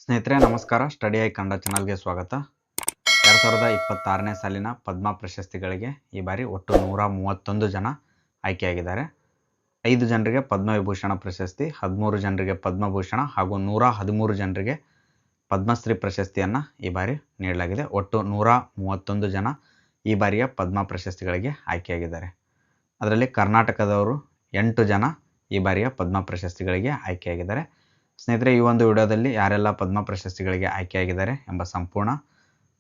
ಸ್ನೇಹಿತರೆ ನಮಸ್ಕಾರ. Study I Kannada ಚಾನಲ್ಗೆ ಸ್ವಾಗತ. 2026ನೇ ಸಾಲಿನ ಪದ್ಮ ಪ್ರಶಸ್ತಿಗಳಿಗೆ ಈ ಬಾರಿ ಒಟ್ಟು 131 ಜನ ಆಯ್ಕೆಯಾಗಿದ್ದಾರೆ. 5 ಜನರಿಗೆ ಪದ್ಮವಿಭೂಷಣ ಪ್ರಶಸ್ತಿ, 13 ಜನರಿಗೆ ಪದ್ಮಭೂಷಣ ಹಾಗೂ 113 ಜನರಿಗೆ ಪದ್ಮಶ್ರೀ ಪ್ರಶಸ್ತಿಯನ್ನು ಈ ಬಾರಿ ನೀಡಲಾಗಿದೆ. ಒಟ್ಟು 131 ಜನ ಈ ಬಾರಿಯ ಪದ್ಮ ಪ್ರಶಸ್ತಿಗಳಿಗೆ ಆಯ್ಕೆಯಾಗಿದ್ದಾರೆ. ಅದರಲ್ಲಿ ಕರ್ನಾಟಕದವರು 8 ಜನ ಈ ಬಾರಿಯ ಪದ್ಮ ಪ್ರಶಸ್ತಿಗಳಿಗೆ ಆಯ್ಕೆಯಾಗಿದ್ದಾರೆ. ಸ್ನೇಹಿತರೆ, ಈ ಒಂದು ವಿಡಿಯೋದಲ್ಲಿ ಯಾರೆಲ್ಲ ಪದ್ಮ ಪ್ರಶಸ್ತಿಗಳಿಗೆ ಆಯ್ಕೆಯಾಗಿದ್ದಾರೆ ಎಂಬ ಸಂಪೂರ್ಣ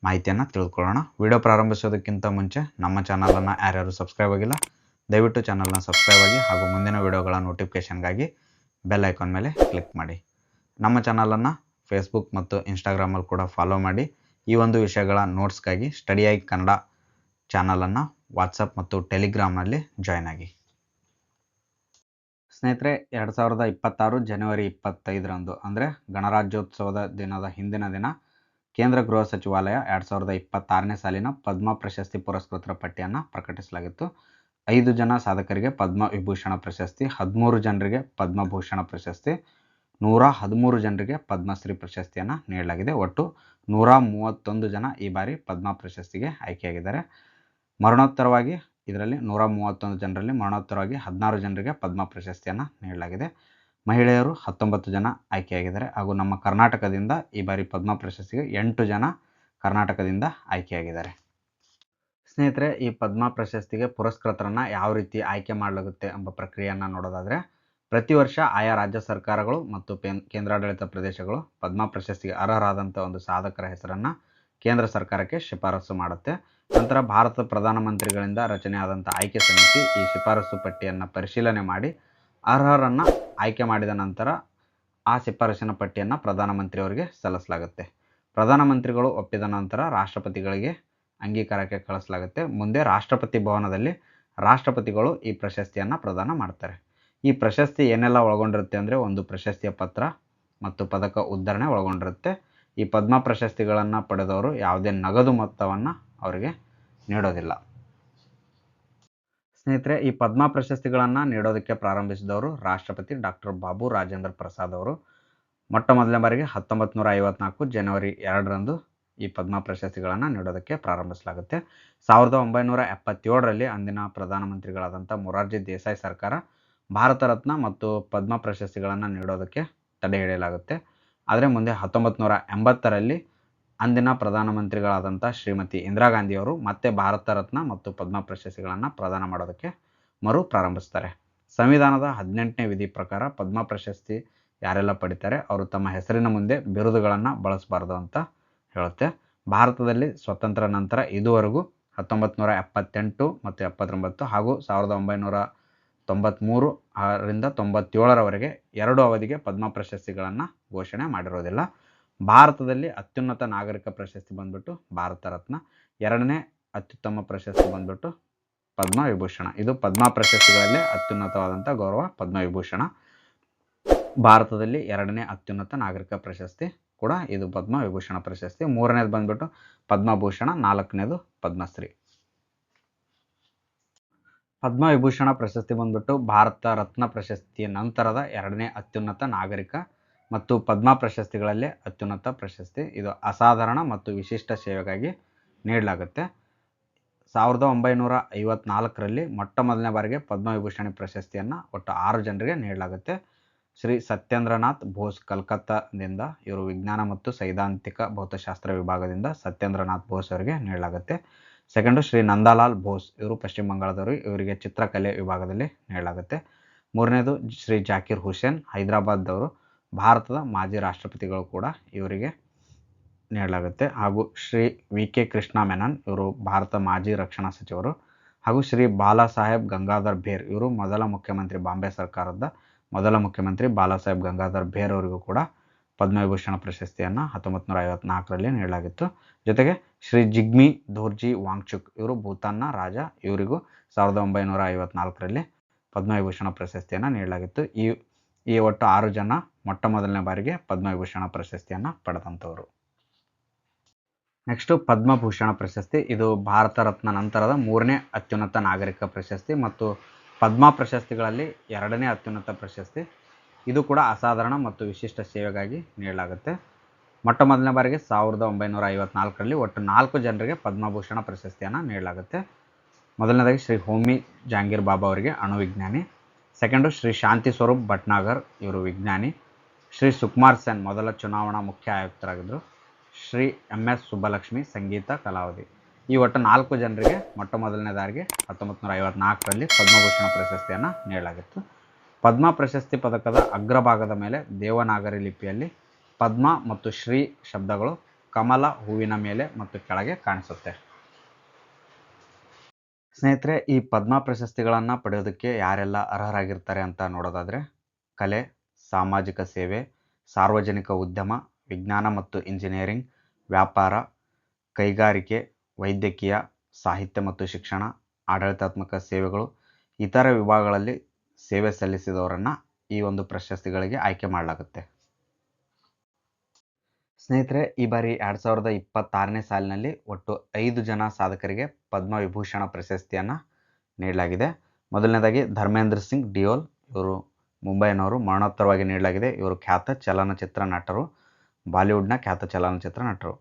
ಮಾಹಿತಿಯನ್ನು ತಿಳಿದುಕೊಳ್ಳೋಣ. ವಿಡಿಯೋ ಪ್ರಾರಂಭಿಸೋದಕ್ಕಿಂತ ಮುಂಚೆ ನಮ್ಮ ಚಾನಲನ್ನು ಯಾರ್ಯಾರು ಸಬ್ಸ್ಕ್ರೈಬ್ ಆಗಿಲ್ಲ ದಯವಿಟ್ಟು ಚಾನಲ್ನ ಸಬ್ಸ್ಕ್ರೈಬ್ ಆಗಿ ಹಾಗೂ ಮುಂದಿನ ವಿಡಿಯೋಗಳ ನೋಟಿಫಿಕೇಷನ್ಗಾಗಿ ಬೆಲ್ ಐಕಾನ್ ಮೇಲೆ ಕ್ಲಿಕ್ ಮಾಡಿ. ನಮ್ಮ ಚಾನಲನ್ನು ಫೇಸ್ಬುಕ್ ಮತ್ತು ಇನ್ಸ್ಟಾಗ್ರಾಮಲ್ಲಿ ಕೂಡ ಫಾಲೋ ಮಾಡಿ. ಈ ಒಂದು ವಿಷಯಗಳ ನೋಟ್ಸ್ಗಾಗಿ ಸ್ಟಡಿ ಐ ಕನ್ನಡ ಚಾನಲನ್ನು ವಾಟ್ಸಪ್ ಮತ್ತು ಟೆಲಿಗ್ರಾಮ್ನಲ್ಲಿ ಜಾಯ್ನ್ ಆಗಿ. ಸ್ನೇಹಿತರೆ, 2026 ಜನವರಿ 25ರಂದು ಅಂದರೆ ಗಣರಾಜ್ಯೋತ್ಸವದ ದಿನದ ಹಿಂದಿನ ದಿನ ಕೇಂದ್ರ ಗೃಹ ಸಚಿವಾಲಯ 2026ನೇ ಸಾಲಿನ ಪದ್ಮ ಪ್ರಶಸ್ತಿ ಪುರಸ್ಕೃತರ ಪಟ್ಟಿಯನ್ನು ಪ್ರಕಟಿಸಲಾಗಿತ್ತು. 5 ಜನ ಸಾಧಕರಿಗೆ ಪದ್ಮವಿಭೂಷಣ ಪ್ರಶಸ್ತಿ, 13 ಜನರಿಗೆ ಪದ್ಮಭೂಷಣ ಪ್ರಶಸ್ತಿ, 113 ಜನರಿಗೆ ಪದ್ಮಶ್ರೀ ಪ್ರಶಸ್ತಿಯನ್ನು ನೀಡಲಾಗಿದೆ. ಒಟ್ಟು 131 ಜನ ಈ ಬಾರಿ ಪದ್ಮ ಪ್ರಶಸ್ತಿಗೆ ಆಯ್ಕೆಯಾಗಿದ್ದಾರೆ. ಮರಣೋತ್ತರವಾಗಿ ಇದರಲ್ಲಿ 131 ಜನರಲ್ಲಿ ಮರಣೋತ್ತರವಾಗಿ 16 ಜನರಿಗೆ ಪದ್ಮ ಪ್ರಶಸ್ತಿಯನ್ನು ನೀಡಲಾಗಿದೆ. ಮಹಿಳೆಯರು 19 ಜನ ಆಯ್ಕೆಯಾಗಿದ್ದಾರೆ ಹಾಗೂ ನಮ್ಮ ಕರ್ನಾಟಕದಿಂದ ಈ ಬಾರಿ ಪದ್ಮ ಪ್ರಶಸ್ತಿಗೆ 8 ಜನ ಕರ್ನಾಟಕದಿಂದ ಆಯ್ಕೆಯಾಗಿದ್ದಾರೆ. ಸ್ನೇಹಿತರೆ, ಈ ಪದ್ಮ ಪ್ರಶಸ್ತಿಗೆ ಪುರಸ್ಕೃತರನ್ನು ಯಾವ ರೀತಿ ಆಯ್ಕೆ ಮಾಡಲಾಗುತ್ತೆ ಎಂಬ ಪ್ರಕ್ರಿಯೆಯನ್ನು ನೋಡೋದಾದರೆ, ಪ್ರತಿ ವರ್ಷ ಆಯಾ ರಾಜ್ಯ ಸರ್ಕಾರಗಳು ಮತ್ತು ಕೇಂದ್ರಾಡಳಿತ ಪ್ರದೇಶಗಳು ಪದ್ಮ ಪ್ರಶಸ್ತಿಗೆ ಅರ್ಹರಾದಂಥ ಒಂದು ಸಾಧಕರ ಹೆಸರನ್ನು ಕೇಂದ್ರ ಸರ್ಕಾರಕ್ಕೆ ಶಿಫಾರಸು ಮಾಡುತ್ತೆ. ನಂತರ ಭಾರತ ಪ್ರಧಾನಮಂತ್ರಿಗಳಿಂದ ರಚನೆಯಾದಂಥ ಆಯ್ಕೆ ಸಮಿತಿ ಈ ಶಿಫಾರಸು ಪಟ್ಟಿಯನ್ನು ಪರಿಶೀಲನೆ ಮಾಡಿ ಅರ್ಹರನ್ನು ಆಯ್ಕೆ ಮಾಡಿದ ನಂತರ ಆ ಶಿಫಾರಸಿನ ಪಟ್ಟಿಯನ್ನು ಪ್ರಧಾನಮಂತ್ರಿಯವರಿಗೆ ಸಲ್ಲಿಸಲಾಗುತ್ತೆ. ಪ್ರಧಾನಮಂತ್ರಿಗಳು ಒಪ್ಪಿದ ನಂತರ ರಾಷ್ಟ್ರಪತಿಗಳಿಗೆ ಅಂಗೀಕಾರಕ್ಕೆ ಕಳಿಸಲಾಗುತ್ತೆ. ಮುಂದೆ ರಾಷ್ಟ್ರಪತಿ ಭವನದಲ್ಲಿ ರಾಷ್ಟ್ರಪತಿಗಳು ಈ ಪ್ರಶಸ್ತಿಯನ್ನು ಪ್ರದಾನ ಮಾಡ್ತಾರೆ. ಈ ಪ್ರಶಸ್ತಿ ಏನೆಲ್ಲ ಒಳಗೊಂಡಿರುತ್ತೆ ಅಂದರೆ, ಒಂದು ಪ್ರಶಸ್ತಿಯ ಪತ್ರ ಮತ್ತು ಪದಕ ಉದ್ಧರಣೆ ಒಳಗೊಂಡಿರುತ್ತೆ. ಈ ಪದ್ಮ ಪ್ರಶಸ್ತಿಗಳನ್ನು ಪಡೆದವರು ಯಾವುದೇ ನಗದು ಮೊತ್ತವನ್ನು ಅವರಿಗೆ ನೀಡೋದಿಲ್ಲ. ಸ್ನೇಹಿತರೆ, ಈ ಪದ್ಮ ಪ್ರಶಸ್ತಿಗಳನ್ನು ನೀಡೋದಕ್ಕೆ ಪ್ರಾರಂಭಿಸಿದವರು ರಾಷ್ಟ್ರಪತಿ ಡಾಕ್ಟರ್ ಬಾಬು ರಾಜೇಂದ್ರ ಪ್ರಸಾದ್ ಅವರು. ಮೊಟ್ಟ ಮೊದಲನೇ ಬಾರಿಗೆ 1954 ಜನವರಿ 2ರಂದು ಈ ಪದ್ಮ ಪ್ರಶಸ್ತಿಗಳನ್ನು ನೀಡೋದಕ್ಕೆ ಪ್ರಾರಂಭಿಸಲಾಗುತ್ತೆ. 1977ರಲ್ಲಿ ಅಂದಿನ ಪ್ರಧಾನಮಂತ್ರಿಗಳಾದಂಥ ಮೊರಾರ್ಜಿ ದೇಸಾಯಿ ಸರ್ಕಾರ ಭಾರತ ರತ್ನ ಮತ್ತು ಪದ್ಮ ಪ್ರಶಸ್ತಿಗಳನ್ನು ನೀಡೋದಕ್ಕೆ ತಡೆ ಹಿಡಿಯಲಾಗುತ್ತೆ. ಆದರೆ ಮುಂದೆ 1980ರಲ್ಲಿ ಅಂದಿನ ಪ್ರಧಾನಮಂತ್ರಿಗಳಾದಂಥ ಶ್ರೀಮತಿ ಇಂದಿರಾ ಗಾಂಧಿಯವರು ಮತ್ತೆ ಭಾರತ ರತ್ನ ಮತ್ತು ಪದ್ಮ ಪ್ರಶಸ್ತಿಗಳನ್ನು ಪ್ರದಾನ ಮಾಡೋದಕ್ಕೆ ಮರು ಪ್ರಾರಂಭಿಸ್ತಾರೆ. ಸಂವಿಧಾನದ 18ನೇ ವಿಧಿ ಪ್ರಕಾರ ಪದ್ಮ ಪ್ರಶಸ್ತಿ ಯಾರೆಲ್ಲ ಪಡಿತಾರೆ ಅವರು ತಮ್ಮ ಹೆಸರಿನ ಮುಂದೆ ಬಿರುದುಗಳನ್ನು ಬಳಸಬಾರ್ದು ಅಂತ ಹೇಳುತ್ತೆ. ಭಾರತದಲ್ಲಿ ಸ್ವತಂತ್ರ ನಂತರ ಇದುವರೆಗೂ 1978 ಮತ್ತು 79 ಹಾಗೂ 1993ರಿಂದ 97ರವರೆಗೆ 2 ಅವಧಿಗೆ ಪದ್ಮ ಪ್ರಶಸ್ತಿಗಳನ್ನು ಘೋಷಣೆ ಮಾಡಿರೋದಿಲ್ಲ. ಭಾರತದಲ್ಲಿ ಅತ್ಯುನ್ನತ ನಾಗರಿಕ ಪ್ರಶಸ್ತಿ ಬಂದ್ಬಿಟ್ಟು ಭಾರತ ರತ್ನ, 2ನೇ ಅತ್ಯುತ್ತಮ ಪ್ರಶಸ್ತಿ ಬಂದ್ಬಿಟ್ಟು ಪದ್ಮವಿಭೂಷಣ. ಇದು ಪದ್ಮ ಪ್ರಶಸ್ತಿಗಳಲ್ಲಿ ಅತ್ಯುನ್ನತವಾದಂಥ ಗೌರವ ಪದ್ಮವಿಭೂಷಣ. ಭಾರತದಲ್ಲಿ 2ನೇ ಅತ್ಯುನ್ನತ ನಾಗರಿಕ ಪ್ರಶಸ್ತಿ ಕೂಡ ಇದು ಪದ್ಮವಿಭೂಷಣ ಪ್ರಶಸ್ತಿ. 3ನೇದು ಬಂದ್ಬಿಟ್ಟು ಪದ್ಮಭೂಷಣ, 4ನೇದು ಪದ್ಮಶ್ರೀ. ಪದ್ಮವಿಭೂಷಣ ಪ್ರಶಸ್ತಿ ಬಂದ್ಬಿಟ್ಟು ಭಾರತ ರತ್ನ ಪ್ರಶಸ್ತಿಯ ನಂತರದ 2ನೇ ಅತ್ಯುನ್ನತ ನಾಗರಿಕ ಮತ್ತು ಪದ್ಮ ಪ್ರಶಸ್ತಿಗಳಲ್ಲೇ ಅತ್ಯುನ್ನತ ಪ್ರಶಸ್ತಿ. ಇದು ಅಸಾಧಾರಣ ಮತ್ತು ವಿಶಿಷ್ಟ ಸೇವೆಗಾಗಿ ನೀಡಲಾಗುತ್ತೆ. 1954ರಲ್ಲಿ ಮೊಟ್ಟ ಮೊದಲನೇ ಬಾರಿಗೆ ಪದ್ಮವಿಭೂಷಣ ಪ್ರಶಸ್ತಿಯನ್ನು ಒಟ್ಟು 6 ಜನರಿಗೆ ನೀಡಲಾಗುತ್ತೆ. ಶ್ರೀ ಸತ್ಯೇಂದ್ರನಾಥ್ ಬೋಸ್ ಕಲ್ಕತ್ತಾದಿಂದ, ಇವರು ವಿಜ್ಞಾನ ಮತ್ತು ಸೈದ್ಧಾಂತಿಕ ಭೌತಶಾಸ್ತ್ರ ವಿಭಾಗದಿಂದ ಸತ್ಯೇಂದ್ರನಾಥ್ ಬೋಸ್ ಅವರಿಗೆ ನೀಡಲಾಗುತ್ತೆ. ಸೆಕೆಂಡು ಶ್ರೀ ನಂದಲಾಲ್ ಬೋಸ್, ಇವರು ಪಶ್ಚಿಮ ಬಂಗಾಳದವರು, ಇವರಿಗೆ ಚಿತ್ರಕಲೆ ವಿಭಾಗದಲ್ಲಿ ನೀಡಲಾಗುತ್ತೆ. 3ನೇದು ಶ್ರೀ ಜಾಕಿರ್ ಹುಸೇನ್, ಹೈದರಾಬಾದ್ದವರು, ಭಾರತದ ಮಾಜಿ ರಾಷ್ಟ್ರಪತಿಗಳು ಕೂಡ ಇವರಿಗೆ ನೀಡಲಾಗುತ್ತೆ. ಹಾಗೂ ಶ್ರೀ ವಿ.ಕೆ. ಕೃಷ್ಣ ಮೆನನ್, ಇವರು ಭಾರತ ಮಾಜಿ ರಕ್ಷಣಾ ಸಚಿವರು. ಹಾಗೂ ಶ್ರೀ ಬಾಲಾ ಸಾಹೇಬ್ ಗಂಗಾಧರ್ ಬೇರ್, ಇವರು ಮೊದಲ ಮುಖ್ಯಮಂತ್ರಿ, ಬಾಂಬೆ ಸರ್ಕಾರದ ಮೊದಲ ಮುಖ್ಯಮಂತ್ರಿ ಬಾಲಾ ಸಾಹೇಬ್ ಗಂಗಾಧರ್ ಬೇರ್ ಅವರಿಗೂ ಕೂಡ ಪದ್ಮವಿಭೂಷಣ ಪ್ರಶಸ್ತಿಯನ್ನು 1954ರಲ್ಲಿ ನೀಡಲಾಗಿತ್ತು. ಜೊತೆಗೆ ಶ್ರೀ ಜಿಗ್ಮಿ ಧೋರ್ಜಿ ವಾಂಗ್ಚುಕ್, ಇವರು ಭೂತಾನ್ನ ರಾಜ, ಇವರಿಗೂ 1954ರಲ್ಲಿ ಪದ್ಮವಿಭೂಷಣ ಪ್ರಶಸ್ತಿಯನ್ನು ನೀಡಲಾಗಿತ್ತು. ಈ ಒಟ್ಟು 6 ಜನ ಮೊಟ್ಟ ಮೊದಲನೇ ಬಾರಿಗೆ ಪದ್ಮವಿಭೂಷಣ ಪ್ರಶಸ್ತಿಯನ್ನು ಪಡೆದಂಥವರು. ನೆಕ್ಸ್ಟು ಪದ್ಮಭೂಷಣ ಪ್ರಶಸ್ತಿ. ಇದು ಭಾರತ ರತ್ನ ನಂತರದ 3ನೇ ಅತ್ಯುನ್ನತ ನಾಗರಿಕ ಪ್ರಶಸ್ತಿ ಮತ್ತು ಪದ್ಮ ಪ್ರಶಸ್ತಿಗಳಲ್ಲಿ 2ನೇ ಅತ್ಯುನ್ನತ ಪ್ರಶಸ್ತಿ. ಇದು ಕೂಡ ಅಸಾಧಾರಣ ಮತ್ತು ವಿಶಿಷ್ಟ ಸೇವೆಗಾಗಿ ನೀಡಲಾಗುತ್ತೆ. ಮೊಟ್ಟ ಮೊದಲನೇ ಬಾರಿಗೆ 1954ರಲ್ಲಿ ಒಟ್ಟು 4 ಜನರಿಗೆ ಪದ್ಮಭೂಷಣ ಪ್ರಶಸ್ತಿಯನ್ನು ನೀಡಲಾಗುತ್ತೆ. ಮೊದಲನೇದಾಗಿ ಶ್ರೀ ಹೋಮಿ ಜಹಾಂಗೀರ್ ಬಾಬಾ ಅವರಿಗೆ ಅಣುವಿಜ್ಞಾನಿ. ಸೆಕೆಂಡು ಶ್ರೀ ಶಾಂತಿ ಸ್ವರೂಪ್ ಭಟ್ನಾಗರ್, ಇವರು ವಿಜ್ಞಾನಿ. ಶ್ರೀ ಸುಕುಮಾರ್ ಸೆನ್ ಮೊದಲ ಚುನಾವಣಾ ಮುಖ್ಯ ಆಯುಕ್ತರಾಗಿದ್ದರು. ಶ್ರೀ MS ಸುಬ್ಬಲಕ್ಷ್ಮಿ ಸಂಗೀತ ಕಲಾವಿದೆ. ಈ ಒಟ್ಟು 4 ಜನರಿಗೆ ಮೊಟ್ಟ ಮೊದಲನೇದಾರಿಗೆ 1954ರಲ್ಲಿ ಪದ್ಮಭೂಷಣ ಪ್ರಶಸ್ತಿಯನ್ನು ನೀಡಲಾಗಿತ್ತು. ಪದ್ಮ ಪ್ರಶಸ್ತಿ ಪದಕದ ಅಗ್ರಭಾಗದ ಮೇಲೆ ದೇವನಾಗರಿ ಲಿಪಿಯಲ್ಲಿ ಪದ್ಮ ಮತ್ತು ಶ್ರೀ ಶಬ್ದಗಳು ಕಮಲ ಹೂವಿನ ಮೇಲೆ ಮತ್ತು ಕೆಳಗೆ ಕಾಣಿಸುತ್ತೆ. ಸ್ನೇಹಿತರೆ, ಈ ಪದ್ಮ ಪ್ರಶಸ್ತಿಗಳನ್ನು ಪಡೆಯೋದಕ್ಕೆ ಯಾರೆಲ್ಲ ಅರ್ಹರಾಗಿರ್ತಾರೆ ಅಂತ ನೋಡೋದಾದರೆ, ಕಲೆ, ಸಾಮಾಜಿಕ ಸೇವೆ, ಸಾರ್ವಜನಿಕ ಉದ್ಯಮ, ವಿಜ್ಞಾನ ಮತ್ತು ಇಂಜಿನಿಯರಿಂಗ್, ವ್ಯಾಪಾರ, ಕೈಗಾರಿಕೆ, ವೈದ್ಯಕೀಯ, ಸಾಹಿತ್ಯ ಮತ್ತು ಶಿಕ್ಷಣ, ಆಡಳಿತಾತ್ಮಕ ಸೇವೆಗಳು, ಇತರ ವಿಭಾಗಗಳಲ್ಲಿ ಸೇವೆ ಸಲ್ಲಿಸಿದವರನ್ನು ಈ ಒಂದು ಪ್ರಶಸ್ತಿಗಳಿಗೆ ಆಯ್ಕೆ ಮಾಡಲಾಗುತ್ತೆ. ಸ್ನೇಹಿತರೆ, ಈ ಬಾರಿ 2026ನೇ ಸಾಲಿನಲ್ಲಿ ಒಟ್ಟು 5 ಜನ ಸಾಧಕರಿಗೆ ಪದ್ಮವಿಭೂಷಣ ಪ್ರಶಸ್ತಿಯನ್ನು ನೀಡಲಾಗಿದೆ. ಮೊದಲನೇದಾಗಿ ಧರ್ಮೇಂದ್ರ ಸಿಂಗ್ ಡಿಯೋಲ್, ಇವರು ಮುಂಬೈನವರು, ಮರಣೋತ್ತರವಾಗಿ ನೀಡಲಾಗಿದೆ. ಇವರು ಖ್ಯಾತ ಚಲನಚಿತ್ರ ನಟರು, ಬಾಲಿವುಡ್ನ ಖ್ಯಾತ ಚಲನಚಿತ್ರ ನಟರು.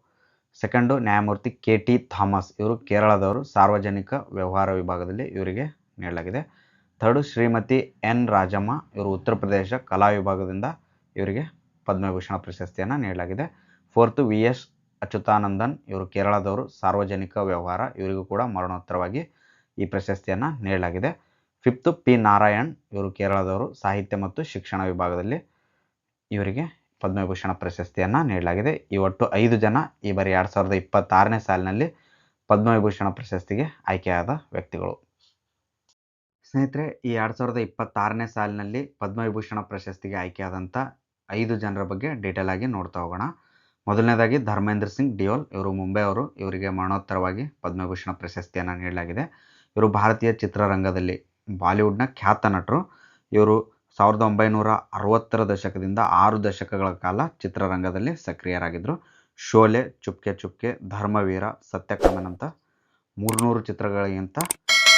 ಸೆಕೆಂಡು ನ್ಯಾಯಮೂರ್ತಿ KT ಥಾಮಸ್, ಇವರು ಕೇರಳದವರು, ಸಾರ್ವಜನಿಕ ವ್ಯವಹಾರ ವಿಭಾಗದಲ್ಲಿ ಇವರಿಗೆ ನೀಡಲಾಗಿದೆ. ಥರ್ಡು ಶ್ರೀಮತಿ N ರಾಜಮ್ಮ, ಇವರು ಉತ್ತರ ಪ್ರದೇಶ ಕಲಾ ವಿಭಾಗದಿಂದ ಇವರಿಗೆ ಪದ್ಮವಿಭೂಷಣ ಪ್ರಶಸ್ತಿಯನ್ನು ನೀಡಲಾಗಿದೆ. ಫೋರ್ತು VS ಅಚ್ಯುತಾನಂದನ್, ಇವರು ಕೇರಳದವರು, ಸಾರ್ವಜನಿಕ ವ್ಯವಹಾರ, ಇವರಿಗೂ ಕೂಡ ಮರಣೋತ್ತರವಾಗಿ ಈ ಪ್ರಶಸ್ತಿಯನ್ನು ನೀಡಲಾಗಿದೆ. ಫಿಫ್ತು P ನಾರಾಯಣ್, ಇವರು ಕೇರಳದವರು, ಸಾಹಿತ್ಯ ಮತ್ತು ಶಿಕ್ಷಣ ವಿಭಾಗದಲ್ಲಿ ಇವರಿಗೆ ಪದ್ಮವಿಭೂಷಣ ಪ್ರಶಸ್ತಿಯನ್ನು ನೀಡಲಾಗಿದೆ. ಈ ಒಟ್ಟು 5 ಜನ ಈ ಬಾರಿ 2026ನೇ ಸಾಲಿನಲ್ಲಿ ಪದ್ಮವಿಭೂಷಣ ಪ್ರಶಸ್ತಿಗೆ ಆಯ್ಕೆಯಾದ ವ್ಯಕ್ತಿಗಳು. ಸ್ನೇಹಿತರೆ, ಈ 2026ನೇ ಸಾಲಿನಲ್ಲಿ ಪದ್ಮವಿಭೂಷಣ ಪ್ರಶಸ್ತಿಗೆ ಆಯ್ಕೆಯಾದಂಥ 5 ಜನರ ಬಗ್ಗೆ ಡೀಟೇಲ್ ಆಗಿ ನೋಡ್ತಾ ಹೋಗೋಣ. ಮೊದಲನೇದಾಗಿ ಧರ್ಮೇಂದ್ರ ಸಿಂಗ್ ಡಿಯೋಲ್, ಇವರು ಮುಂಬೈಯವರು, ಇವರಿಗೆ ಮರಣೋತ್ತರವಾಗಿ ಪದ್ಮವಿಭೂಷಣ ಪ್ರಶಸ್ತಿಯನ್ನು ನೀಡಲಾಗಿದೆ. ಇವರು ಭಾರತೀಯ ಚಿತ್ರರಂಗದಲ್ಲಿ ಬಾಲಿವುಡ್ನ ಖ್ಯಾತ ನಟರು. ಇವರು 1960ರ ದಶಕದಿಂದ 6 ದಶಕಗಳ ಕಾಲ ಚಿತ್ರರಂಗದಲ್ಲಿ ಸಕ್ರಿಯರಾಗಿದ್ದರು. ಶೋಲೆ, ಚುಪ್ಕೆ ಚುಪ್ಕೆ, ಧರ್ಮವೀರ, ಸತ್ಯಕಾಮನಂತ 300 ಚಿತ್ರಗಳಿಗಿಂತ